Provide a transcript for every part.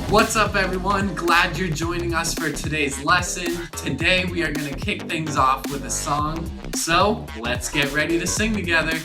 What's up, everyone? Glad you're joining us for today's lesson. Today we are going to kick things off with a song, so let's get ready to sing together.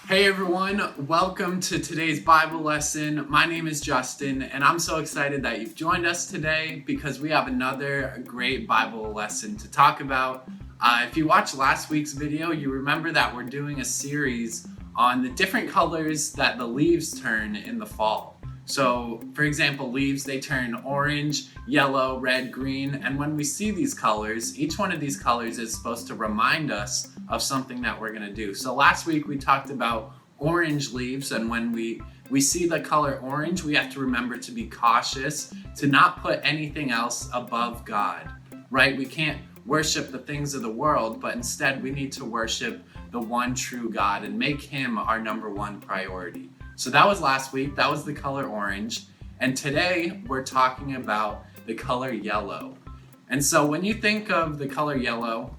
Hey everyone, welcome to today's Bible lesson. My name is Justin, and I'm so excited that you've joined us today because we have another great Bible lesson to talk about. If you watched last week's video, you remember that we're doing a series on the different colors that the leaves turn in the fall. So, for example, leaves, they turn orange, yellow, red, green, and when we see these colors, each one of these colors is supposed to remind us of something that we're gonna do. So last week we talked about orange leaves, and when we see the color orange, we have to remember to be cautious, to not put anything else above God, right? We can't worship the things of the world, but instead we need to worship the one true God and make Him our number one priority. So that was last week, that was the color orange. And today we're talking about the color yellow. And so when you think of the color yellow,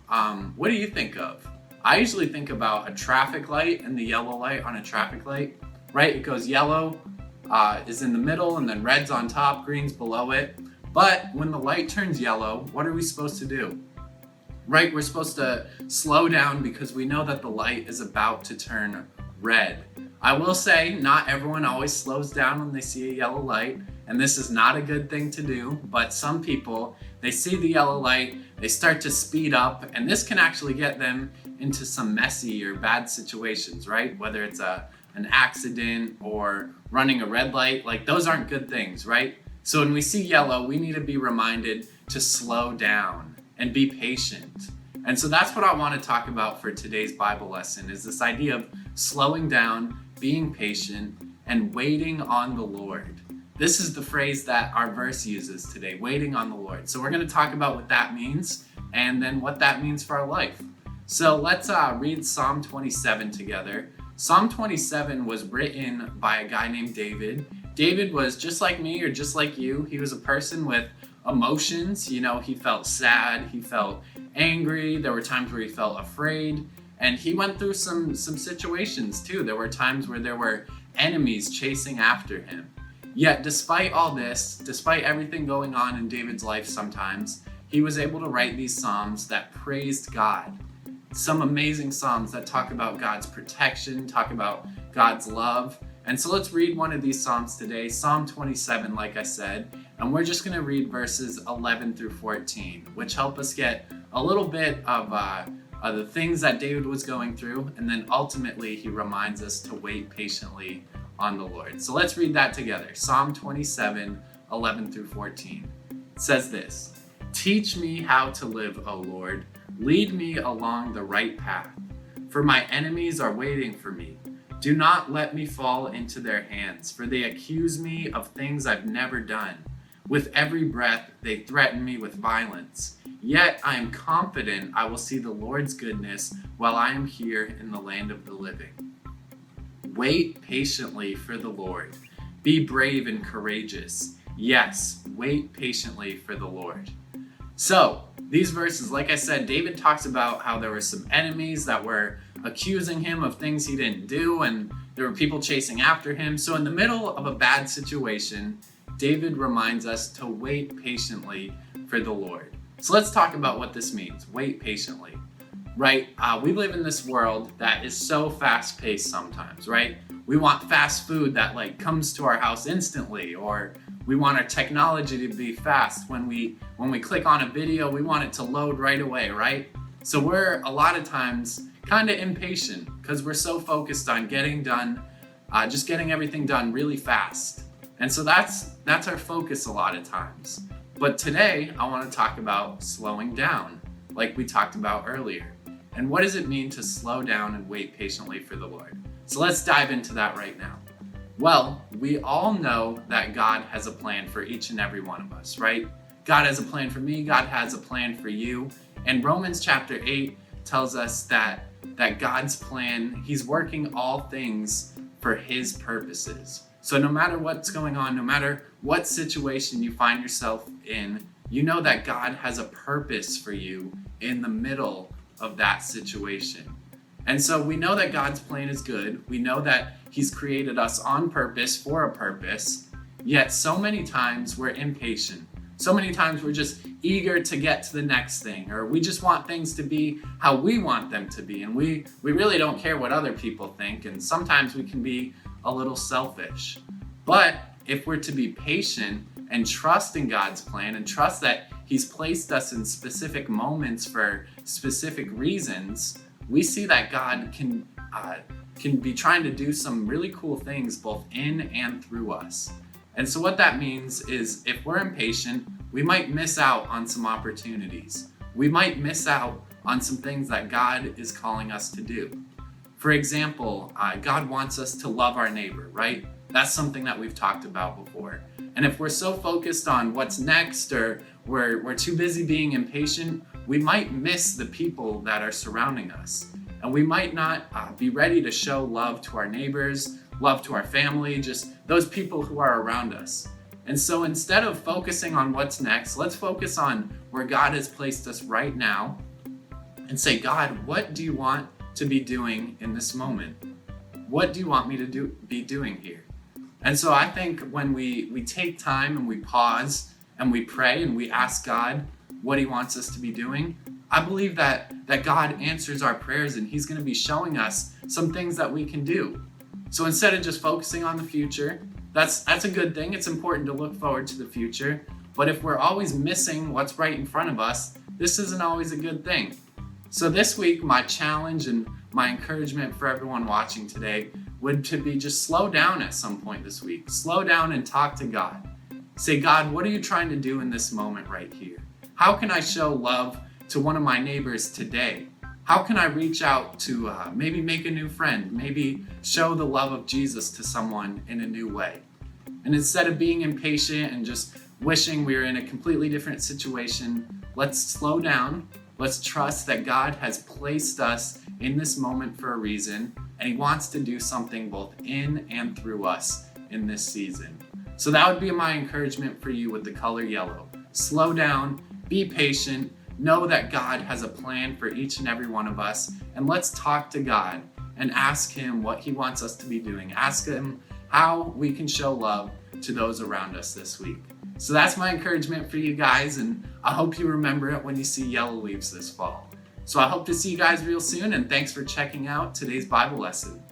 what do you think of? I usually think about a traffic light and the yellow light on a traffic light, right? It goes yellow is in the middle and then red's on top, green's below it. But when the light turns yellow, what are we supposed to do? Right, we're supposed to slow down because we know that the light is about to turn red. I will say not everyone always slows down when they see a yellow light, and this is not a good thing to do, but some people, they see the yellow light, they start to speed up, and this can actually get them into some messy or bad situations, right? Whether it's an accident or running a red light, like those aren't good things, right? So when we see yellow, we need to be reminded to slow down and be patient. And so that's what I want to talk about for today's Bible lesson, is this idea of slowing down, being patient, and waiting on the Lord. This is the phrase that our verse uses today, waiting on the Lord. So we're going to talk about what that means and then what that means for our life. So let's read Psalm 27 together. Psalm 27 was written by a guy named David. David was just like me or just like you. He was a person with emotions. You know, he felt sad, he felt angry. There were times where he felt afraid. And he went through some situations too. There were times where there were enemies chasing after him. Yet despite all this, despite everything going on in David's life sometimes, he was able to write these psalms that praised God. Some amazing psalms that talk about God's protection, talk about God's love. And so let's read one of these psalms today, Psalm 27, like I said, and we're just going to read verses 11 through 14, which help us get a little bit of the things that David was going through, and then ultimately he reminds us to wait patiently on the Lord. So let's read that together. Psalm 27, 11 through 14. It says this: "Teach me how to live, O Lord. Lead me along the right path, for my enemies are waiting for me. Do not let me fall into their hands, for they accuse me of things I've never done. With every breath, they threaten me with violence. Yet I am confident I will see the Lord's goodness while I am here in the land of the living. Wait patiently for the Lord. Be brave and courageous. Yes, wait patiently for the Lord." So, these verses, like I said, David talks about how there were some enemies that were accusing him of things he didn't do, and there were people chasing after him. So in the middle of a bad situation, David reminds us to wait patiently for the Lord. So let's talk about what this means, wait patiently. Right? We live in this world that is so fast-paced sometimes, right? We want fast food that comes to our house instantly, or we want our technology to be fast. When we click on a video, we want it to load right away, right? So we're a lot of times kind of impatient because we're so focused on getting done, just getting everything done really fast. And so that's our focus a lot of times. But today I want to talk about slowing down, like we talked about earlier. And what does it mean to slow down and wait patiently for the Lord? So let's dive into that right now. Well, we all know that God has a plan for each and every one of us, right? God has a plan for me, God has a plan for you. And Romans chapter 8 tells us that God's plan, He's working all things for His purposes. So no matter what's going on, no matter what situation you find yourself in, you know that God has a purpose for you in the middle of that situation. And so we know that God's plan is good. We know that He's created us on purpose for a purpose. Yet so many times we're impatient. So many times we're just eager to get to the next thing, or we just want things to be how we want them to be. And we really don't care what other people think. And sometimes we can be a little selfish. But if we're to be patient and trust in God's plan and trust that He's placed us in specific moments for specific reasons, we see that God can be trying to do some really cool things both in and through us. And so what that means is if we're impatient, we might miss out on some opportunities. We might miss out on some things that God is calling us to do. For example, God wants us to love our neighbor, right? That's something that we've talked about before. And if we're so focused on what's next, or we're too busy being impatient, we might miss the people that are surrounding us. And we might not be ready to show love to our neighbors, love to our family, just those people who are around us. And so instead of focusing on what's next, let's focus on where God has placed us right now and say, God, what do you want to be doing in this moment? What do you want me to be doing here? And so I think when we take time and we pause and we pray and we ask God what He wants us to be doing, I believe that God answers our prayers and He's going to be showing us some things that we can do. So instead of just focusing on the future, that's a good thing. It's important to look forward to the future. But if we're always missing what's right in front of us, this isn't always a good thing. So this week, my challenge and my encouragement for everyone watching today would to be just slow down at some point this week. Slow down and talk to God. Say, God, what are you trying to do in this moment right here? How can I show love to one of my neighbors today? How can I reach out to maybe make a new friend, maybe show the love of Jesus to someone in a new way? And instead of being impatient and just wishing we were in a completely different situation, let's slow down. Let's trust that God has placed us in this moment for a reason, and He wants to do something both in and through us in this season. So that would be my encouragement for you with the color yellow. Slow down, be patient, know that God has a plan for each and every one of us, and let's talk to God and ask Him what He wants us to be doing. Ask Him how we can show love to those around us this week. So that's my encouragement for you guys, and I hope you remember it when you see yellow leaves this fall. So I hope to see you guys real soon, and thanks for checking out today's Bible lesson.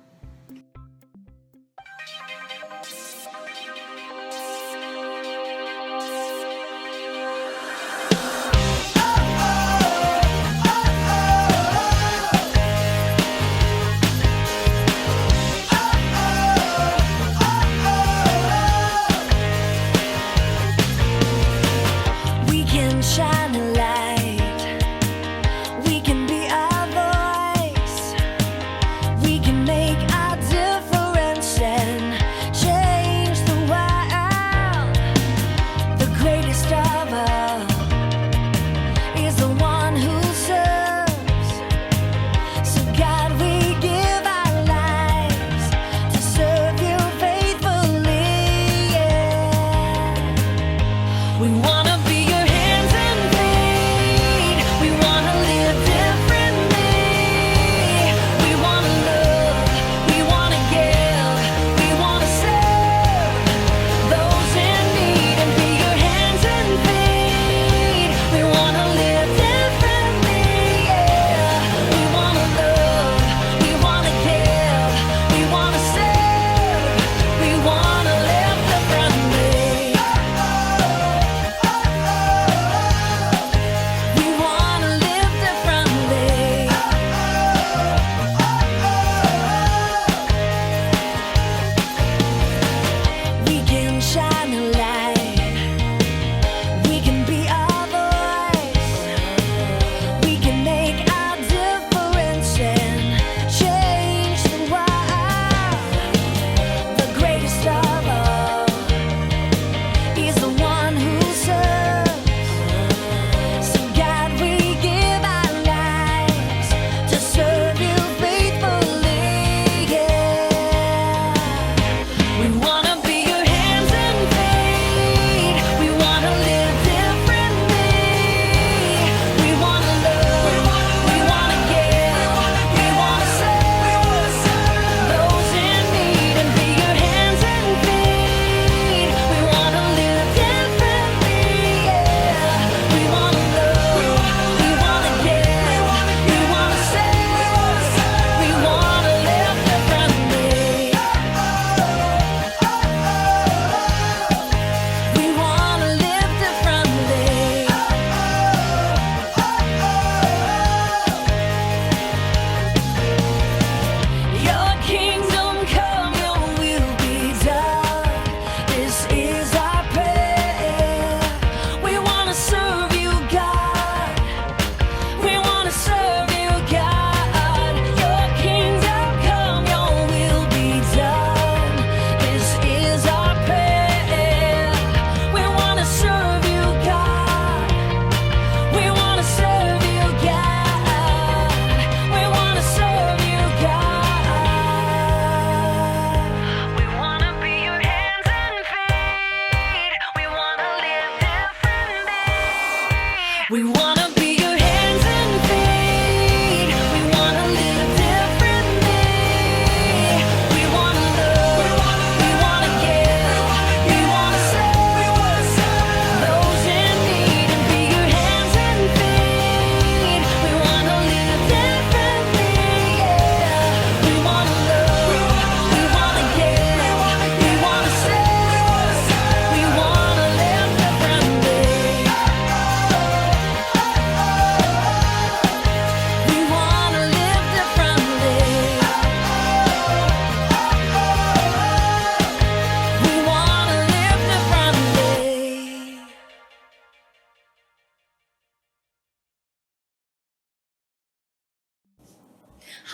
Shine a light. We can be our voice. We can make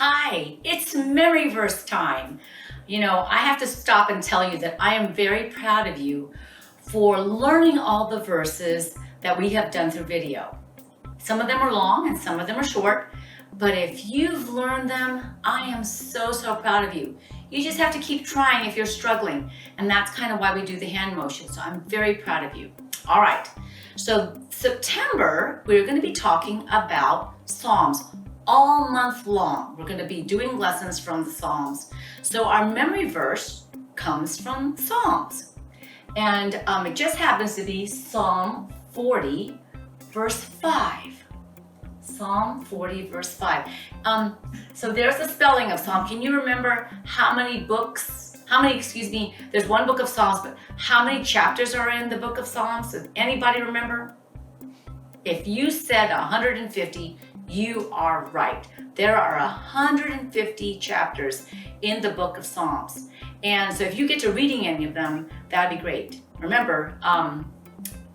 Hi, it's Merry Verse time. You know, I have to stop and tell you that I am very proud of you for learning all the verses that we have done through video. Some of them are long and some of them are short, but if you've learned them, I am so proud of you. You just have to keep trying if you're struggling, and that's kind of why we do the hand motion, so I'm very proud of you. All right, so September, we're going to be talking about Psalms. All month long, we're going to be doing lessons from the Psalms. So our memory verse comes from Psalms. And it just happens to be Psalm 40, verse 5. Psalm 40, verse 5. So there's the spelling of Psalm. Can you remember there's one book of Psalms, but how many chapters are in the book of Psalms? Does anybody remember? If you said 150, you are right. There are 150 chapters in the book of Psalms. And so if you get to reading any of them, that'd be great. Remember,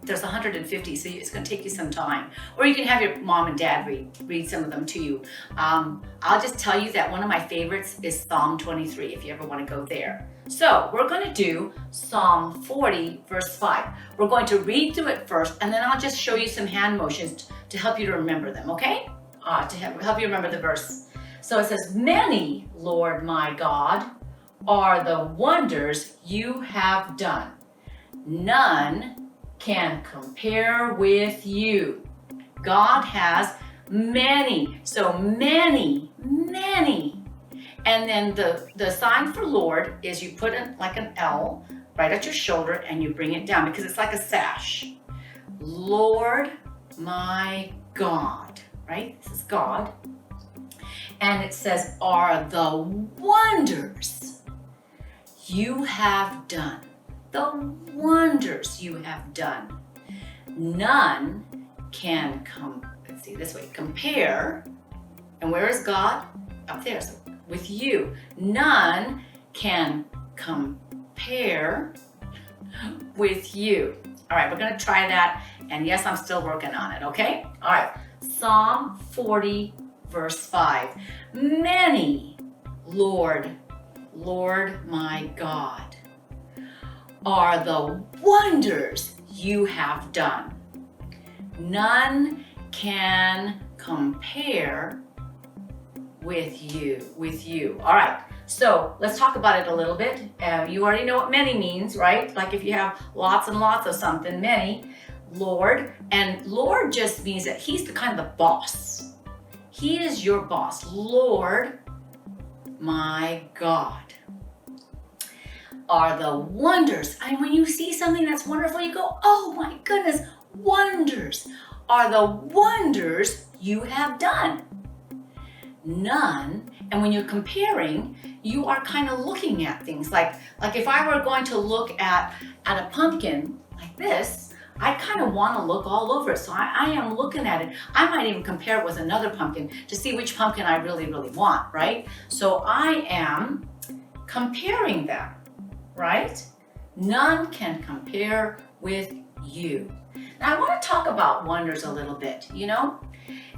there's 150, so it's going to take you some time. Or you can have your mom and dad read some of them to you. I'll just tell you that one of my favorites is Psalm 23, if you ever want to go there. So we're going to do Psalm 40, verse 5. We're going to read through it first, and then I'll just show you some hand motions to help you to remember them, okay? To help you remember the verse. So it says, "Many, Lord my God, are the wonders you have done. None can compare with you." God has many, so many. And then the sign for Lord is you put it like an L right at your shoulder and you bring it down because it's like a sash. Lord my God, right? This is God. And it says, "are the wonders you have done." The wonders you have done. None can compare. And where is God? Up there, so with you. None can compare with you. All right, we're going to try that. And yes, I'm still working on it, okay? All right, Psalm 40, verse 5. "Many, Lord my God, are the wonders you have done. None can compare with you. All right, so let's talk about it a little bit. You already know what many means, right? Like if you have lots and lots of something, many. Lord, and Lord just means that he's the kind of the boss. He is your boss. Lord, my God, are the wonders. I mean, when you see something that's wonderful, you go, oh my goodness, wonders are the wonders you have done. None, and when you're comparing, you are kind of looking at things like if I were going to look at a pumpkin like this, I kind of want to look all over it. So I am looking at it. I might even compare it with another pumpkin to see which pumpkin I really want, right? So I am comparing them, right? None can compare with you. Now I want to talk about wonders a little bit, you know?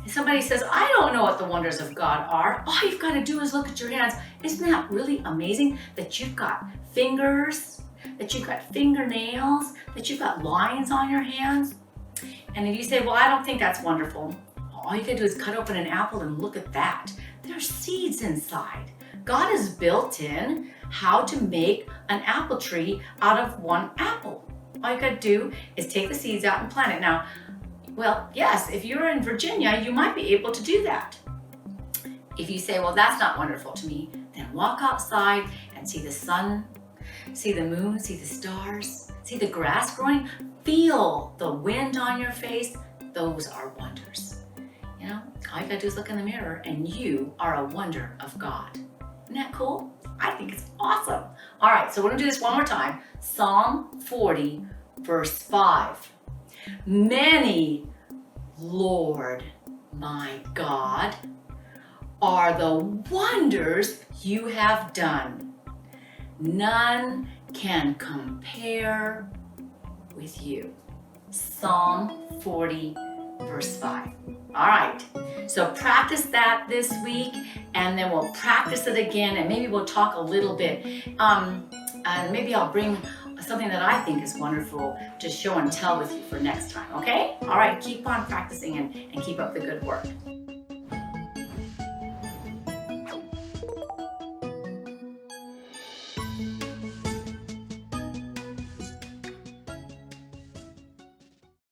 If somebody says, I don't know what the wonders of God are, all you've got to do is look at your hands. Isn't that really amazing that you've got fingers, that you've got fingernails, that you've got lines on your hands? And if you say, well, I don't think that's wonderful, all you can do is cut open an apple and look at that. There's seeds inside. God has built in how to make an apple tree out of one apple. All you got to do is take the seeds out and plant it. Now, well, yes, if you're in Virginia, you might be able to do that. If you say, well, that's not wonderful to me, then walk outside and see the sun, see the moon, see the stars, see the grass growing, feel the wind on your face. Those are wonders. You know, all you gotta do is look in the mirror and you are a wonder of God. Isn't that cool? I think it's awesome. All right, so we're gonna do this one more time. Psalm 40, verse 5. Many, Lord my God, are the wonders you have done. None can compare with you. Psalm 40, verse 5. All right, so practice that this week, and then we'll practice it again, and maybe we'll talk a little bit. And maybe I'll bring something that I think is wonderful to show and tell with you for next time, okay? All right, keep on practicing and keep up the good work.